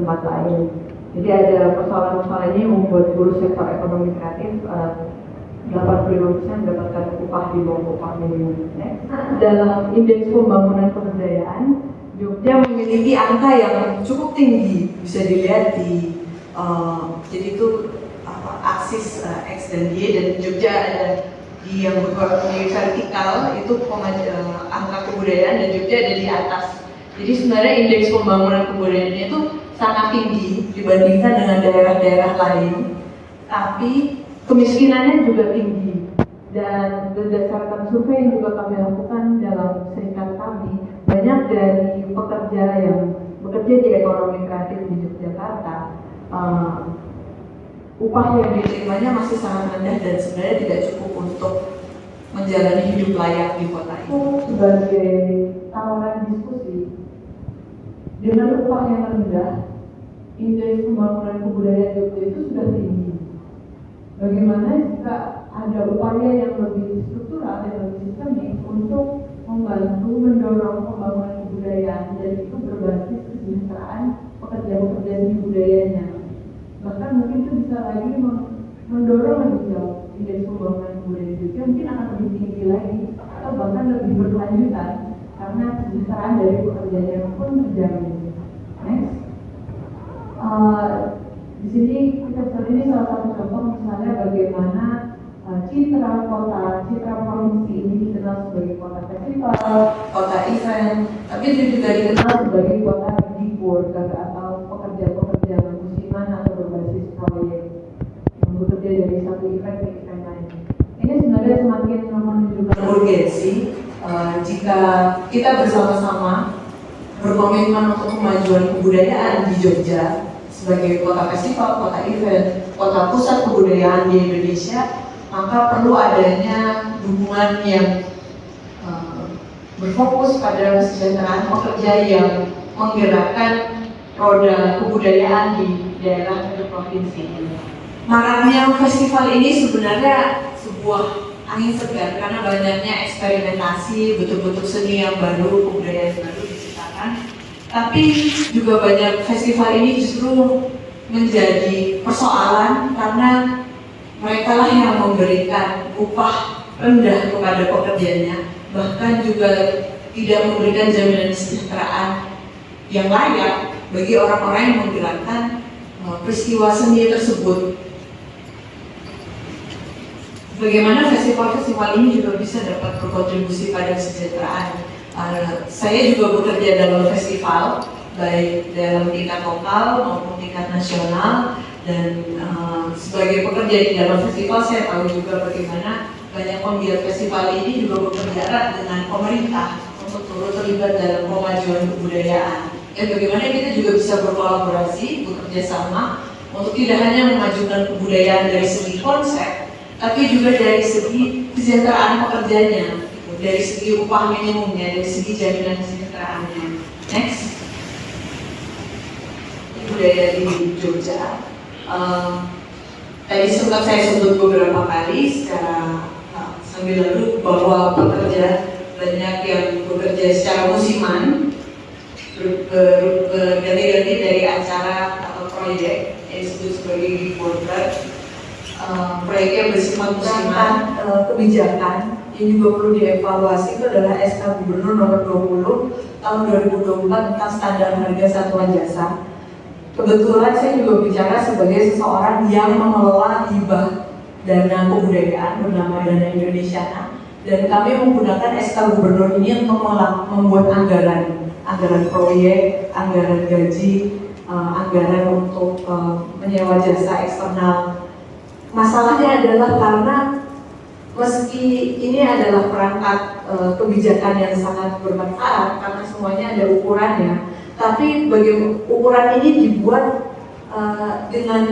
tempat lain. Jadi ada persoalan-persoalan ini membuat buruh sektor ekonomi kreatif 85% mendapatkan upah di bawah upah minimum. Dalam indeks pembangunan kebudayaan, Jogja memiliki angka yang cukup tinggi, bisa dilihat di jadi itu aksis X dan Y, dan Jogja ada di yang vertikal itu angka kebudayaan, dan Jogja ada di atas. Jadi sebenarnya indeks pembangunan kebudayaan itu sangat tinggi dibandingkan dengan daerah-daerah lain, tapi kemiskinannya juga tinggi. Dan berdasarkan survei yang juga kami lakukan dalam serikat kami, banyak dari pekerja yang bekerja di ekonomi kreatif di Yogyakarta, upah yang diterimanya masih sangat rendah dan sebenarnya tidak cukup untuk menjalani hidup layak di kota itu. Sebagai tawaran diskusi, dengan upah yang rendah, indeks pembangunan kebudayaan Jogja itu sudah tinggi. Bagaimana jika ada upaya yang lebih struktural dan lebih sistemik untuk membantu mendorong pembangunan kebudayaan, dan itu berbasis kesejahteraan pekerja-pekerja di budayanya. Bahkan mungkin itu bisa lagi mendorong lebih jauh indeks pembangunan kebudayaan Jogja mungkin akan lebih tinggi lagi, atau bahkan lebih berkelanjutan karena kesejahteraan dari pekerjanya pun terjamin. Next. Di sini ini salah satu contoh misalnya bagaimana citra kota, citra provinsi ini dikenal sebagai kota festival, kota event, tapi juga dikenal sebagai kota libur atau pekerja-pekerja musiman atau berbasis proyek yang bekerja dari satu event ke event lain. Ini sebenarnya semakin menunjukkan urgensi jika kita bersama-sama berkomitmen untuk kemajuan kebudayaan di Jogja sebagai kota festival, kota event, kota pusat kebudayaan di Indonesia, maka perlu adanya dukungan yang berfokus pada kesejahteraan pekerja yang menggerakkan roda kebudayaan di daerah atau provinsi ini. Maraknya festival ini sebenarnya sebuah angin segar karena banyaknya eksperimentasi, bentuk-bentuk seni yang baru, kebudayaan baru diciptakan. Tapi juga banyak festival ini justru menjadi persoalan karena mereka lah yang memberikan upah rendah kepada pekerjanya, bahkan juga tidak memberikan jaminan kesejahteraan yang layak bagi orang-orang yang menggerakkan peristiwa seni tersebut. Bagaimana festival-festival ini juga bisa dapat berkontribusi pada kesejahteraan. Saya juga bekerja dalam festival, baik dalam tingkat lokal maupun tingkat nasional, dan sebagai pekerja di dalam festival saya tahu juga bagaimana banyak penggiat festival ini juga bekerja erat dengan pemerintah untuk turut terlibat dalam pemajuan kebudayaan. Dan bagaimana kita juga bisa berkolaborasi, bekerja sama untuk tidak hanya memajukan kebudayaan dari segi konsep, tapi juga dari segi kesejahteraan pekerjanya, dari segi upah minimumnya, dari segi jaminan kesejahteraannya. Next. Budaya di Jogja. Tadi sempat saya sebut beberapa kali secara sambil lalu bahwa pekerja banyak yang bekerja secara musiman, berganti-ganti dari acara atau proyek yang disebut sebagai gig worker. Proyeknya bersifat musiman. Kebijakan yang juga perlu dievaluasi itu adalah SK Gubernur nomor 20 tahun 2024 tentang standar harga satuan jasa. Kebetulan saya juga bicara sebagai seseorang yang mengelola hibah dana kebudayaan bernama Dana Indonesiana, dan kami menggunakan SK Gubernur ini untuk membuat anggaran proyek, anggaran gaji, anggaran untuk menyewa jasa eksternal. Masalahnya adalah karena meski ini adalah perangkat kebijakan yang sangat bermanfaat karena semuanya ada ukurannya, tapi ukuran ini dibuat dengan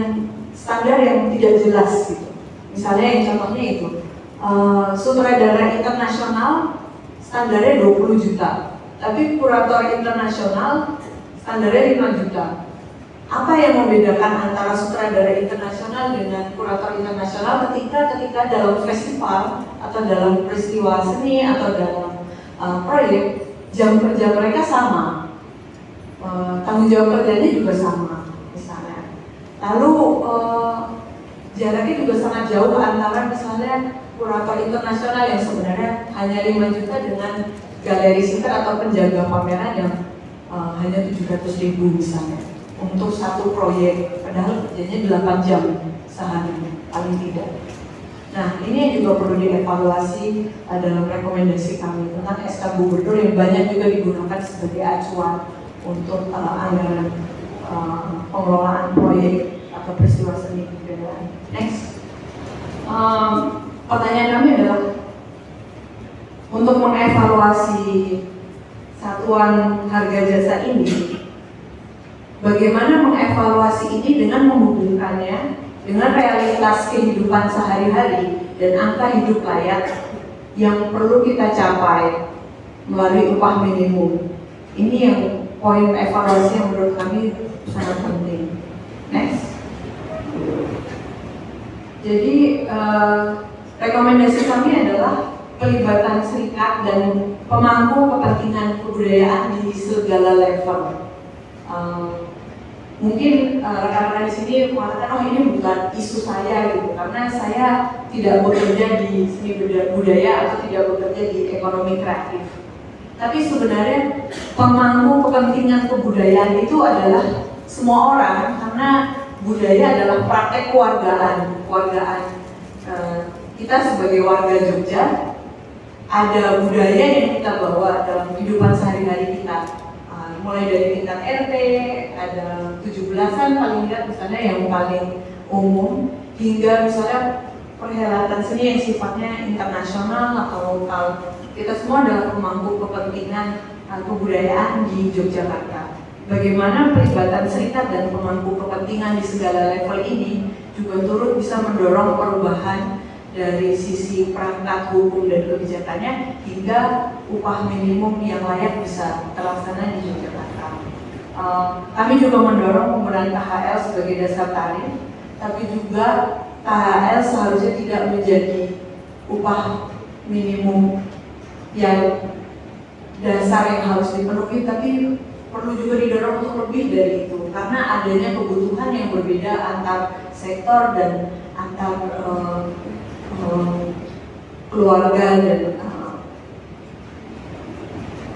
standar yang tidak jelas gitu. Misalnya yang contohnya itu sutradara internasional standarnya 20 juta, tapi kurator internasional standarnya 5 juta. Apa yang membedakan antara sutradara internasional dengan kurator internasional ketika dalam festival atau dalam peristiwa seni atau dalam proyek jam kerja mereka sama? tanggung jawab kerjanya juga sama misalnya. Lalu jaraknya juga sangat jauh antara misalnya kurator internasional yang sebenarnya hanya 5 juta dengan galeri sitter atau penjaga pameran yang hanya 700.000 misalnya untuk satu proyek, padahal kerjanya 8 jam sehari paling tidak. Nah, ini yang juga perlu dievaluasi dalam rekomendasi kami tentang SK Gubernur yang banyak juga digunakan sebagai acuan untuk anggaran pengelolaan proyek atau peristiwa seni kebudayaan. Next, pertanyaan kami adalah untuk mengevaluasi satuan harga jasa ini, bagaimana mengevaluasi ini dengan menghubungkannya dengan realitas kehidupan sehari-hari dan angka hidup layak yang perlu kita capai melalui upah minimum. Ini yang poin evaluasi yang menurut kami sangat penting. Next. Jadi rekomendasi kami adalah pelibatan serikat dan pemangku kepentingan kebudayaan di segala level. Mungkin rekan-rekan di sini mengatakan, oh ini bukan isu saya gitu, karena saya tidak bekerja di seni budaya atau tidak bekerja di ekonomi kreatif. Tapi sebenarnya pemangku kepentingan kebudayaan itu adalah semua orang, karena budaya adalah praktek kewargaan. Kita sebagai warga Jogja ada budaya yang kita bawa dalam kehidupan sehari-hari kita. Mulai dari tingkat RT, ada 17-an paling tidak misalnya yang paling umum, hingga misalnya perhelatan seni yang sifatnya internasional atau lokal. Kita semua adalah pemangku kepentingan kebudayaan di Yogyakarta. Bagaimana pelibatan serikat dan pemangku kepentingan di segala level ini juga turut bisa mendorong perubahan dari sisi perangkat hukum dan kebijakannya hingga upah minimum yang layak bisa terlaksana di Yogyakarta. Kami juga mendorong penggunaan KHL sebagai dasar tarif, tapi juga KHL seharusnya tidak menjadi upah minimum yang dasar yang harus dipenuhi, tapi perlu juga didorong untuk lebih dari itu, karena adanya kebutuhan yang berbeda antar sektor dan antar keluarga dan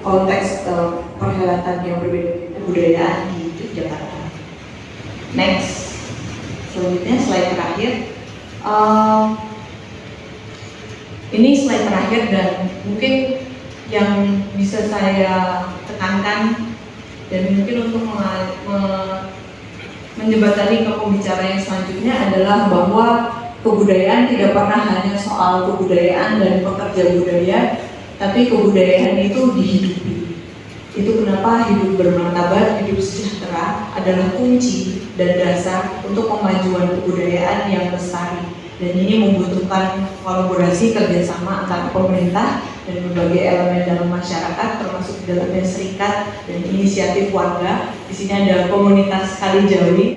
konteks perhelatan yang berbeda kebudayaan di Jakarta. Next, selanjutnya slide terakhir. Ini slide terakhir dan mungkin yang bisa saya tekankan dan mungkin untuk menjembatani ke pembicara yang selanjutnya adalah bahwa kebudayaan tidak pernah hanya soal kebudayaan dan pekerja budaya, tapi kebudayaan itu dihidupi. Itu kenapa hidup bermartabat, hidup sejahtera adalah kunci dan dasar untuk kemajuan kebudayaan yang lestari. Dan ini membutuhkan kolaborasi kerjasama antara pemerintah dan berbagai elemen dalam masyarakat, termasuk di dalamnya serikat dan inisiatif warga. Di sini ada komunitas Kalijawi.